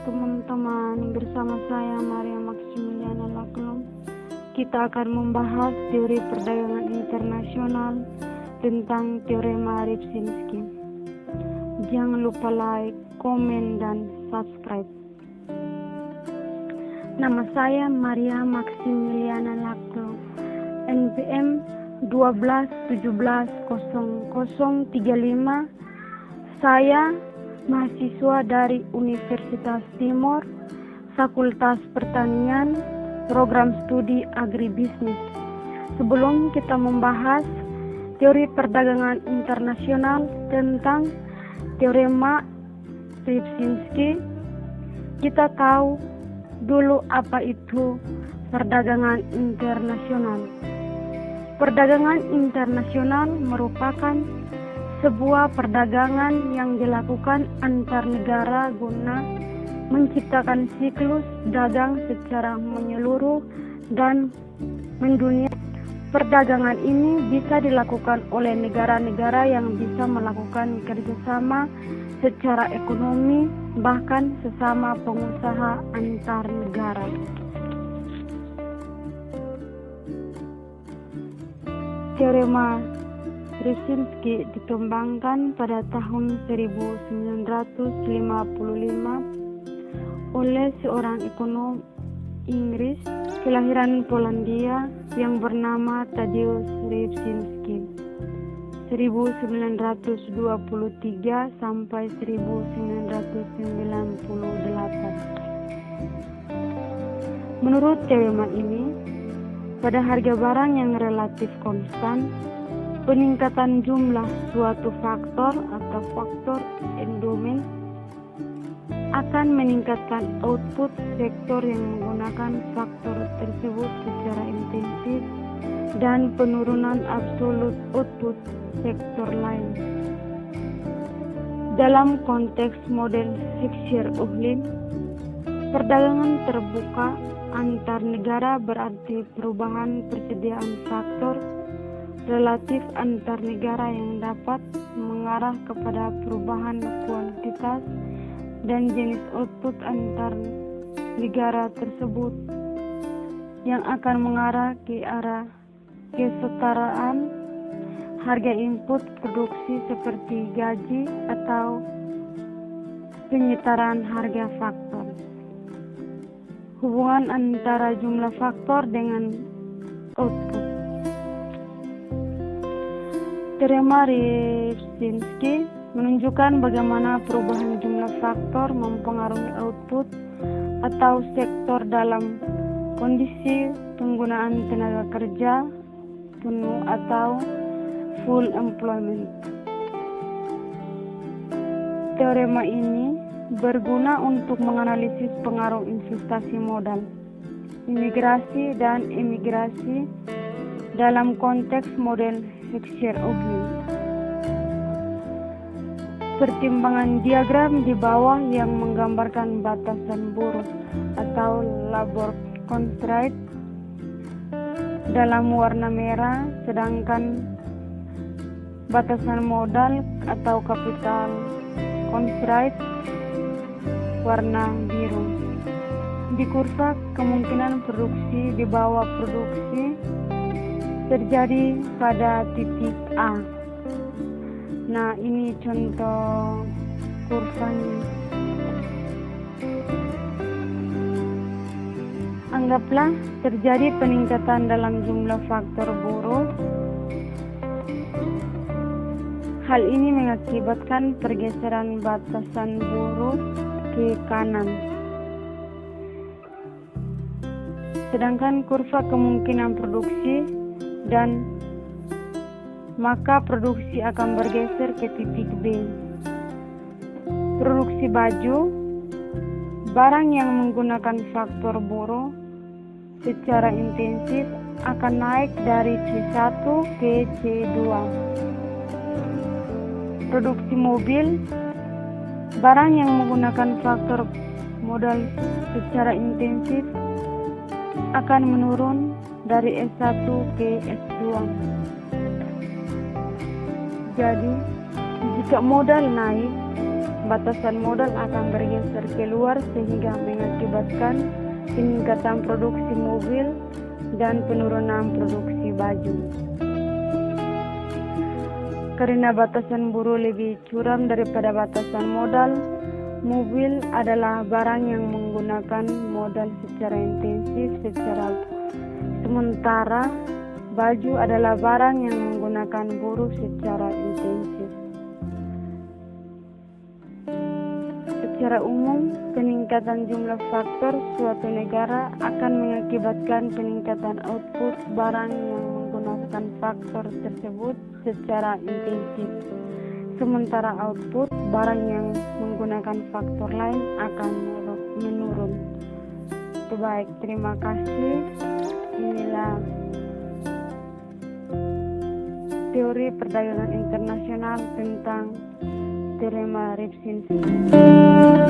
teman-teman, bersama saya Maria Maximiliana Laklum. Kita akan membahas teori perdagangan internasional tentang teorema Rybczynski. Jangan lupa like, komen, dan subscribe. Nama saya Maria Maximiliana Laklum, NPM 12170035. Saya mahasiswa dari Universitas Timur, Fakultas Pertanian, Program Studi Agribisnis. Sebelum kita membahas teori perdagangan internasional tentang teorema Rybczynski, kita tahu dulu apa itu perdagangan internasional. Perdagangan internasional merupakan sebuah perdagangan yang dilakukan antar negara guna menciptakan siklus dagang secara menyeluruh dan mendunia. Perdagangan ini bisa dilakukan oleh negara-negara yang bisa melakukan kerjasama secara ekonomi, bahkan sesama pengusaha antar negara. Teorema Rybczynski dikembangkan pada tahun 1955 oleh seorang ekonom Inggris kelahiran Polandia yang bernama Tadeusz Rybczynski 1923 sampai 1998. Menurut teorema ini, pada harga barang yang relatif konstan, peningkatan jumlah suatu faktor atau faktor endomen akan meningkatkan output sektor yang menggunakan faktor tersebut secara intensif dan penurunan absolut output sektor lain. Dalam konteks model Fischer-Ohlin, perdagangan terbuka antar negara berarti perubahan persediaan faktor relatif antar negara yang dapat mengarah kepada perubahan kuantitas dan jenis output antar negara tersebut yang akan mengarah ke arah kesetaraan harga input produksi seperti gaji atau penyetaraan harga faktor. Hubungan antara jumlah faktor dengan output. Teorema Rybczynski menunjukkan bagaimana perubahan jumlah faktor mempengaruhi output atau sektor dalam kondisi penggunaan tenaga kerja penuh atau full employment. Teorema ini berguna untuk menganalisis pengaruh investasi modal, imigrasi dan emigrasi dalam konteks model Fischer-Ohlin. Pertimbangan diagram di bawah yang menggambarkan batasan buruh atau labor constraint dalam warna merah, sedangkan batasan modal atau capital constraint warna biru. Di kurva kemungkinan produksi di bawah produksi terjadi pada titik A. Nah, ini contoh kurvanya. Anggaplah terjadi peningkatan dalam jumlah faktor buruh. Hal ini mengakibatkan pergeseran batasan buruh ke kanan. Sedangkan kurva kemungkinan produksi dan maka produksi akan bergeser ke titik B. Produksi baju, barang yang menggunakan faktor buruh secara intensif akan naik dari C1 ke C2. Produksi mobil, barang yang menggunakan faktor modal secara intensif akan menurun dari S1 ke S2. Jadi, jika modal naik, batasan modal akan bergeser keluar sehingga mengakibatkan peningkatan produksi mobil dan penurunan produksi baju. Karena batasan buruh lebih curam daripada batasan modal, mobil adalah barang yang menggunakan modal secara intensif sementara baju adalah barang yang menggunakan buruh secara intensif. Secara umum, peningkatan jumlah faktor suatu negara akan mengakibatkan peningkatan output barang yang menggunakan faktor tersebut secara intensif, sementara output barang yang menggunakan faktor lain akan menurun. Baik, terima kasih. Inilah teori perdagangan internasional tentang teorema Ripsinski.